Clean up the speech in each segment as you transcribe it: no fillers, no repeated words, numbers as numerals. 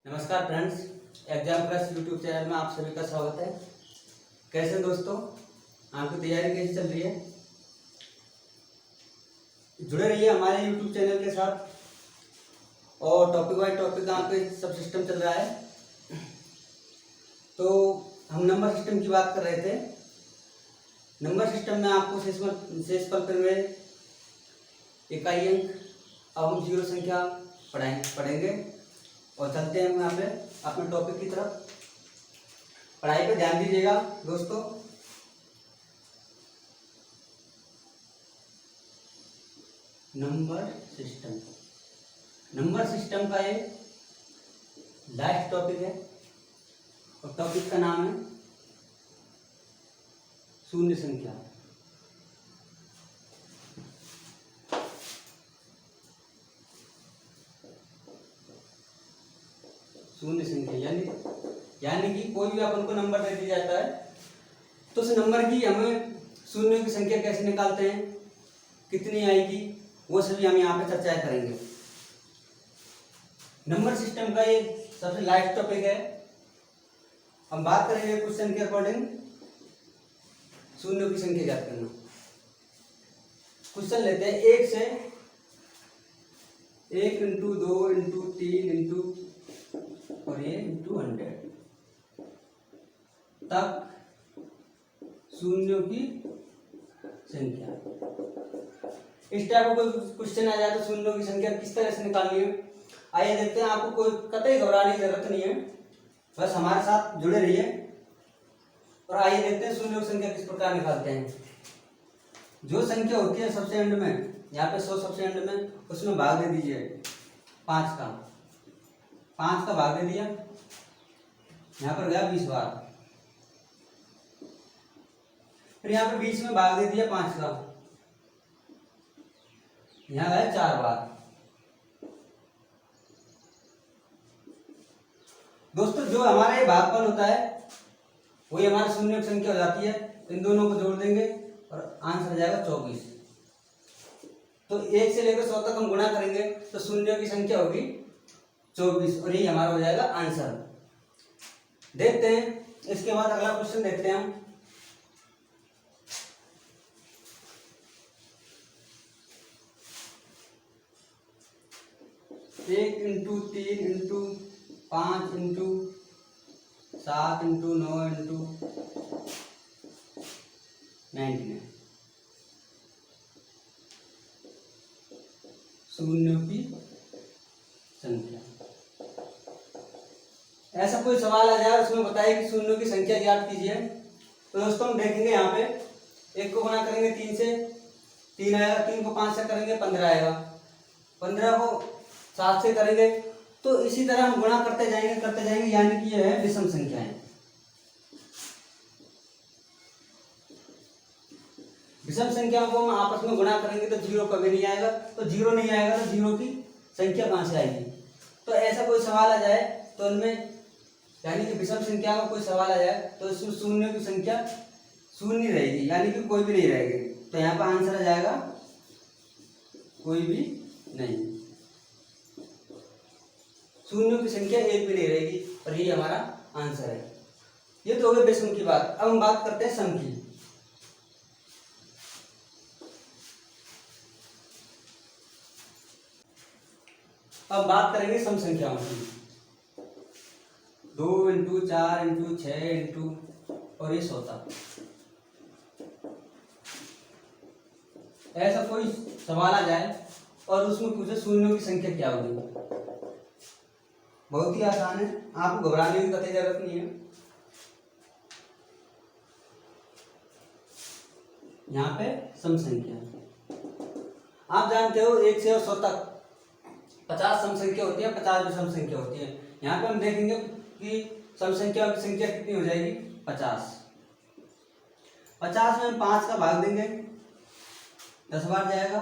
नमस्कार friends, exam plus YouTube channel में आप सभी का स्वागत है। कैसे हैं दोस्तों, आपकी तैयारी कैसी चल रही है? जुड़े रहिए हमारे यूट्यूब चैनल के साथ और टॉपिक वाइज टॉपिक आपके सब सिस्टम चल रहा है। तो हम नंबर सिस्टम की बात कर रहे थे। नंबर सिस्टम में आपको शेष पल में इकाई अंक अब हम जीरो संख्या पढ़ेंगे और चलते हैं यहाँ पे अपने टॉपिक की तरफ। पढ़ाई पे ध्यान दीजिएगा दोस्तों। नंबर सिस्टम का ये लास्ट टॉपिक है और टॉपिक का नाम है शून्य संख्या। शून्य संख्या यानी कि कोई भी अपन को नंबर दे दिया जाता है तो उस नंबर की हमें शून्यों की संख्या कैसे निकालते हैं, कितनी आएगी, वो सभी हम यहाँ पे चर्चा करेंगे। नंबर सिस्टम का ये सबसे लास्ट टॉपिक है। हम बात करेंगे क्वेश्चन के अकॉर्डिंग शून्यों की संख्या ज्ञात करना। क्वेश्चन लेते हैं 1 से 1 इंटू 2 इंटू 3 इंटू और ये इंटू 100 तक शून्यों की संख्या। इस टाइप का कोई क्वेश्चन आ जाए तो शून्यों की संख्या किस तरह से निकालनी है, आइए देखते हैं। आपको कोई कतई घबराने की जरूरत नहीं है, बस हमारे साथ जुड़े रहिए और आइए देखते हैं शून्यों की संख्या किस प्रकार निकालते हैं। जो संख्या होती है सबसे एंड में, यहाँ पे 100 सबसे एंड में, उसमें भाग दे दीजिए 5 का भाग दे दिया, यहाँ पर गया 20 बार। फिर यहाँ पर 20 में भाग दे दिया 5 का, यहाँ गया 4 बार। दोस्तों जो हमारा ये भागफल होता है वही हमारी शून्य की संख्या हो जाती है। इन दोनों को जोड़ देंगे और आंसर आ जाएगा 24। तो 1 से लेकर 100 तक हम गुणा करेंगे तो शून्य की संख्या होगी 24 और यही हमारा हो जाएगा आंसर। देखते हैं इसके बाद अगला क्वेश्चन देखते हैं हम। एक into 3 into 5 into 7 into 9 into 99 शून्यों की संख्या। ऐसा कोई सवाल आ जाए उसमें बताइए कि शून्यों की संख्या ज्ञात कीजिए। तो दोस्तों हम देखेंगे यहाँ पे 1 को गुणा करेंगे 3 से, 3 आएगा, 3 को 5 से करेंगे 15 आएगा, 15 को 7 से करेंगे। तो इसी तरह हम गुणा करते जाएंगे, यानी कि यह है विषम संख्याएं। विषम संख्याओं को हम आपस में गुणा करेंगे तो जीरो कभी नहीं आएगा, तो जीरो नहीं आएगा तो जीरो की संख्या कहां से आएगी। तो ऐसा कोई सवाल आ जाए तो उनमें यानी कि विषम संख्या में कोई सवाल आ जाए तो इसमें शून्य की संख्या शून्य रहेगी, यानी कि कोई भी नहीं रहेगी। तो यहाँ पर आंसर आ जाएगा कोई भी नहीं, शून्यों की संख्या एक भी नहीं रहेगी और यही हमारा आंसर है। ये तो हो गई विषम की बात। अब हम बात करते हैं सम की। अब बात करेंगे सम संख्याओं की। 2 इंटू 4 इंटू 6 इंटू और ये 100 तक। ऐसा कोई सवाल आ जाए और उसमें पूछे शून्यों की संख्या क्या होगी। बहुत ही आसान है, आपको घबराने की कतई जरूरत नहीं है। यहाँ पे सम संख्या आप जानते हो 1 से 100 तक 50 सम संख्या होती है, 50 विषम संख्या होती है। यहाँ पे हम देखेंगे कि सम संख्या की संख्या कितनी हो जाएगी 50। 50 में हम 5 का भाग देंगे 10 बार जाएगा।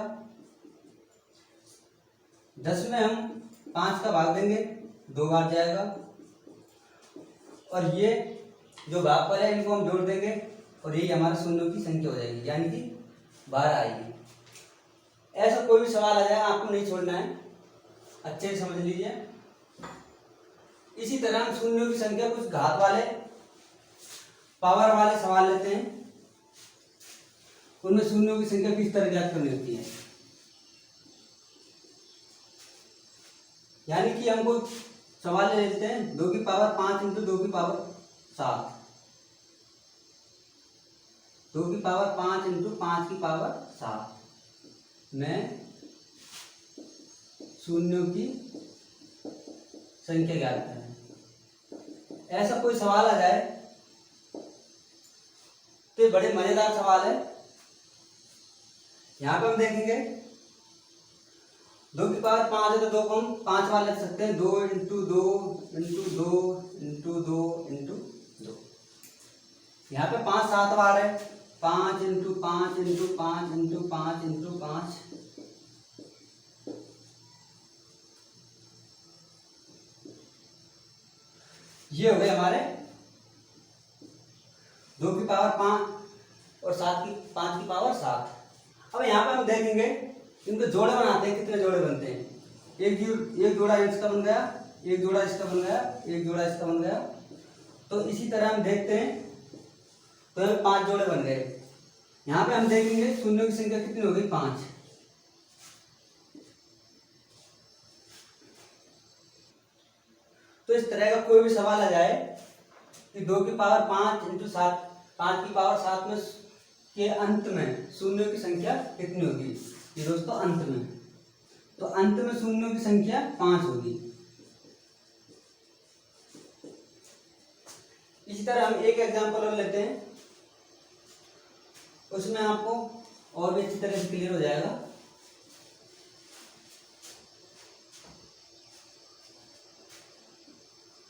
10 में हम 5 का भाग देंगे 2 बार जाएगा और ये जो भागफल है इनको हम जोड़ देंगे और यही हमारा शून्यों की संख्या हो जाएगी, यानी कि 12 आएगी। ऐसा कोई भी सवाल आ जाए आपको नहीं छोड़ना है, अच्छे से समझ लीजिए। इसी तरह हम शून्यों की संख्या कुछ घात वाले पावर वाले सवाल लेते हैं, उनमें शून्यों की संख्या किस तरह ज्ञात करनी होती है। यानी कि हमको सवाल ले लेते हैं 2 की पावर 5 इंटू 2 की पावर 7, 2 की पावर 5 इंटू 5 की पावर 7 में शून्यों की संख्या ज्ञात करें। ऐसा कोई सवाल आ जाए तो ये बड़े मजेदार सवाल है। यहाँ पे हम देखेंगे 2 की पावर 5 है तो 2 को हम 5 बार लिख सकते हैं, 2 इंटू 2 इंटू 2 इंटू 2 इंटू 2। यहाँ पे 5 7 बार है, 5 इंटू 5 इंटू 5 इंटू 5 इंटू 5। ये हो गए हमारे 2 की पावर 5 और 5 की पावर 7। अब यहाँ पे हम देखेंगे इनको जोड़े बनाते हैं, कितने जोड़े बनते हैं। एक जोड़ा इसका बन गया, एक जोड़ा इसका बन गया, एक जोड़ा इसका बन गया। तो इसी तरह हम देखते हैं तो हमें 5 जोड़े बन गए। यहाँ पे हम देखेंगे शून्यों की संख्या कितनी हो गई, 5। तो इस तरह का कोई भी सवाल आ जाए कि 2 की पावर 5 इंटू 7, 5 की पावर 7 में के अंत में शून्यों की संख्या कितनी होगी, ये दोस्तों अंत में, तो अंत में शून्यों की संख्या 5 होगी। इसी तरह हम एक एग्जांपल और लेते हैं, उसमें आपको और भी अच्छी तरह से क्लियर हो जाएगा।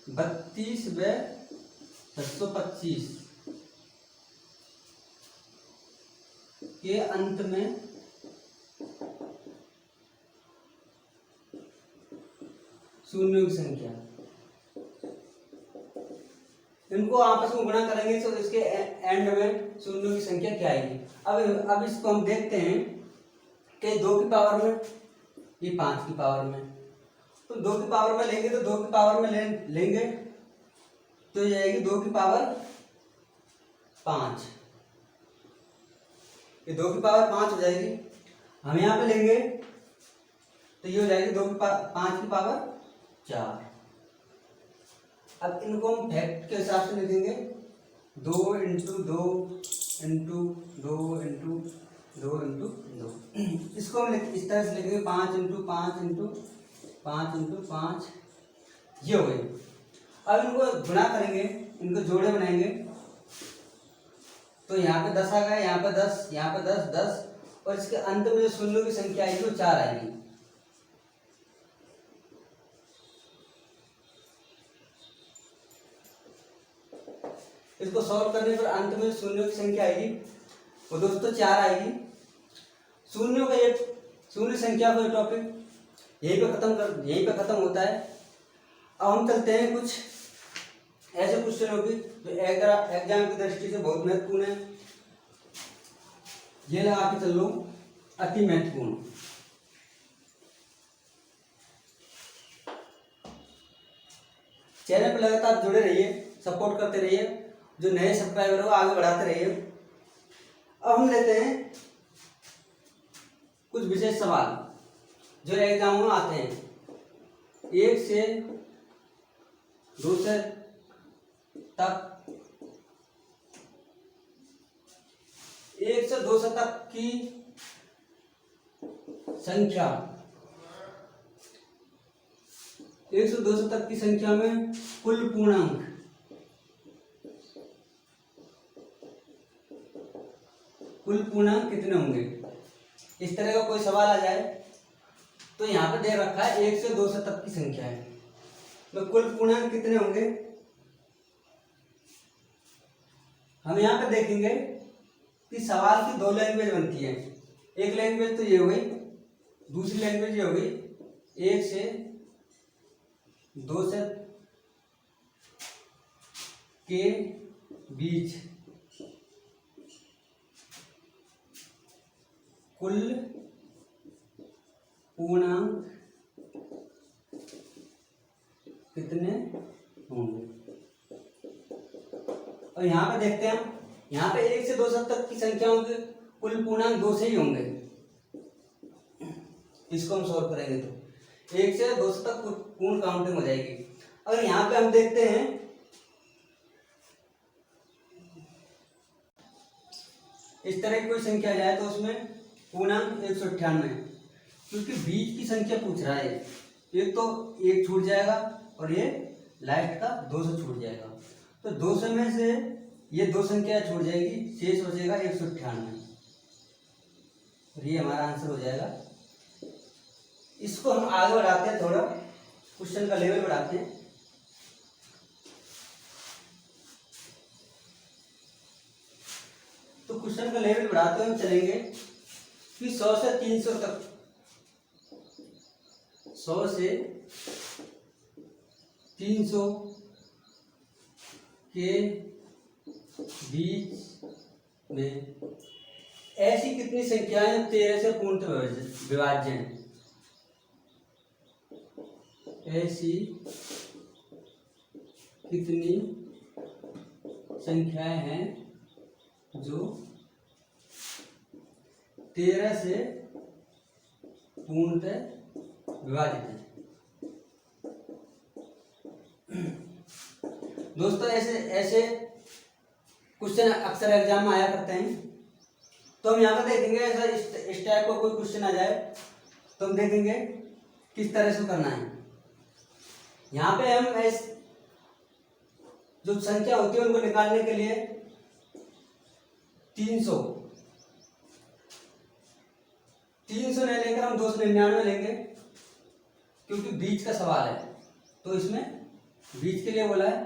बत्तीस व 625 के अंत में शून्यों की संख्या, इनको आपस में गुणा करेंगे तो इसके एंड में शून्यों की संख्या क्या आएगी। अब इसको हम देखते हैं कि 2 की पावर में, ये 5 की पावर में, तो 2 की पावर में लेंगे तो 2 की पावर में लेंगे तो ये आएगी 2 की पावर 5, ये 2 की पावर 5 हो जाएगी। हम यहाँ पे लेंगे तो ये हो जाएगी 5 की पावर 4। अब इनको हम फैक्ट के हिसाब से लिखेंगे, 2 इंटू 2 इंटू 2 इंटू 2 इंटू 2। इसको हम इस तरह से लिखेंगे 5 इंटू 5 इंटू 5 इंटू 5, ये हो गई। अब इनको गुणा करेंगे, इनको जोड़े बनाएंगे तो यहाँ पे 10 आ गया, यहाँ पे 10, यहाँ पे 10, 10 और इसके अंत में जो शून्यों की संख्या आएगी वो 4 आएगी। इसको सॉल्व करने पर अंत में शून्यों की संख्या आएगी वो दोस्तों 4 आएगी। शून्यों का ये शून्य संख्या का टॉपिक यहीं पे खत्म होता है। अब हम चलते हैं कुछ ऐसे क्वेश्चनों की जो एग्जाम की दृष्टि से बहुत महत्वपूर्ण है। ये लगा के चल लो, अति महत्वपूर्ण। चैनल पर लगातार जुड़े रहिए, सपोर्ट करते रहिए, जो नए सब्सक्राइबर हो आगे बढ़ाते रहिए। अब हम लेते हैं कुछ विशेष सवाल जो एग्जाम में आते हैं। 1 से 2 तक, 1 से 200 तक की संख्या, 1 से 200 तक की संख्या में कुल पूर्णांक कितने होंगे। इस तरह का कोई सवाल आ जाए तो यहाँ पे दे रखा है 1 से 200 तक की संख्या है, तो कुल पूर्णांक कितने होंगे। हम यहाँ पे देखेंगे कि सवाल की 2 लैंग्वेज बनती है। एक लैंग्वेज तो ये हो गई, दूसरी लैंग्वेज ये हो गई 1 से 200 के बीच कुल पूर्णांक कितने होंगे। और यहाँ पे देखते हैं हम, यहाँ पे 1 से 200 तक की संख्याओं के कुल पूर्णांक 2 से ही होंगे। इसको हम सॉल्व करेंगे तो 1 से 200 तक पूर्ण काउंटिंग हो जाएगी। अगर यहाँ पे हम देखते हैं इस तरह की कोई संख्या आ जाए तो उसमें पूर्णांक 198, क्योंकि बीच की संख्या पूछ रहा है, एक तो 1 छूट जाएगा और ये लास्ट का 200 छूट जाएगा। तो 200 में से ये 2 संख्या छूट जाएगी, शेष हो जाएगा 198 और ये हमारा आंसर हो जाएगा। इसको हम आगे बढ़ाते हैं, थोड़ा क्वेश्चन का लेवल बढ़ाते हैं। तो क्वेश्चन का लेवल बढ़ाते हुए हम चलेंगे कि 100 से 300 तक, 100 से 300 के बीच में ऐसी कितनी संख्याएं 13 से पूर्णतः विभाज्य हैं? ऐसी कितनी संख्याएं हैं जो 13 से पूर्णतः विभाजित है? दोस्तों ऐसे क्वेश्चन अक्सर एग्जाम में आया करते हैं। तो हम यहाँ पर देखेंगे, ऐसा इस टाइप का कोई क्वेश्चन आ जाए तो हम देखेंगे किस तरह से करना है। यहाँ पे हम जो संख्या होती है उनको निकालने के लिए 300 नहीं लेकर हम 299 लेंगे, क्योंकि बीच का सवाल है तो इसमें बीच के लिए बोला है।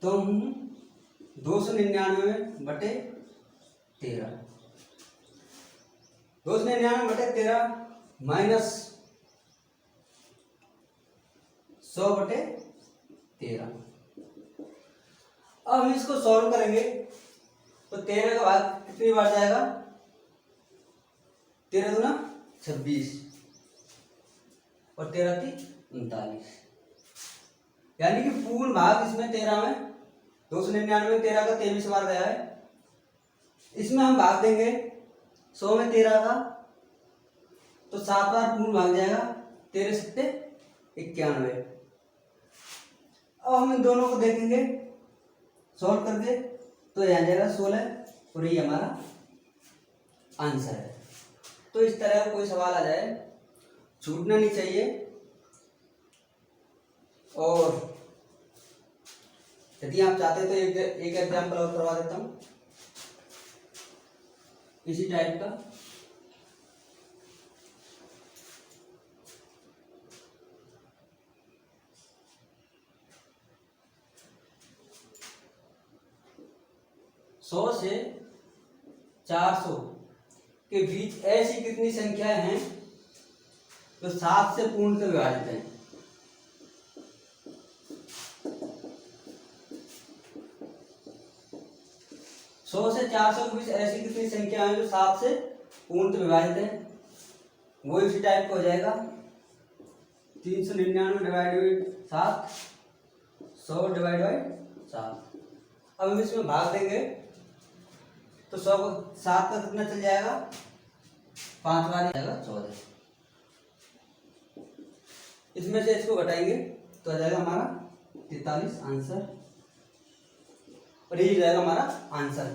तो हम 299 बटे 13, 299 बटे 13 माइनस 100 बटे 13। अब हम इसको सॉल्व करेंगे तो 13 का भाग कितनी बार जाएगा? 13 दूना 26 और 13 की 39, यानी कि पूर्ण भाग इसमें 13 में 299 में 13 का 23 बार गया है। इसमें हम भाग देंगे 100 में 13 का, तो 7 बार पूर्ण भाग जाएगा, 13 सत्ते 91। अब हम इन दोनों को देखेंगे सॉल्व करके तो यह आ जाएगा 16 और ये हमारा आंसर है। तो इस तरह का कोई सवाल आ जाए छूटना नहीं चाहिए। और यदि आप चाहते तो एक एग्जाम्पल और करवा देता हूँ इसी टाइप का। सौ से 400 के बीच ऐसी कितनी संख्याएं हैं जो 7 से पूर्णतः विभाजित हैं? सौ से 400 के बीच ऐसी कितनी संख्या है जो 7 से पूर्णतः विभाजित है? वो इसी टाइप का हो जाएगा 399 डिवाइड 7, 100 डिवाइड बाई 7। अब हम इसमें भाग देंगे तो 100 को 7 का कितना चल जाएगा? 5 बार जाएगा 14। इसमें से इसको घटाएंगे तो आ जाएगा हमारा 43 आंसर, और यही जाएगा हमारा आंसर।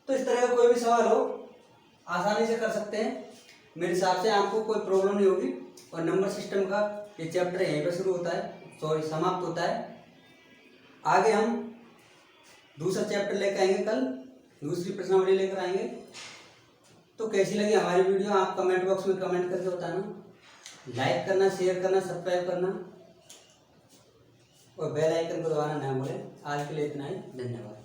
तो इस तरह का कोई भी सवाल हो आसानी से कर सकते हैं। मेरे हिसाब से आपको कोई प्रॉब्लम नहीं होगी। और नंबर सिस्टम का ये चैप्टर यहीं पर शुरू होता है, सॉरी समाप्त होता है। आगे हम दूसरा चैप्टर लेकर आएंगे, कल दूसरी प्रश्नावली लेकर आएंगे। तो कैसी लगी हमारी वीडियो आप कमेंट बॉक्स में कमेंट करके बताना। लाइक करना, शेयर करना, सब्सक्राइब करना और बेल आइकन को दबाना ना भूलें। आज के लिए इतना ही, धन्यवाद।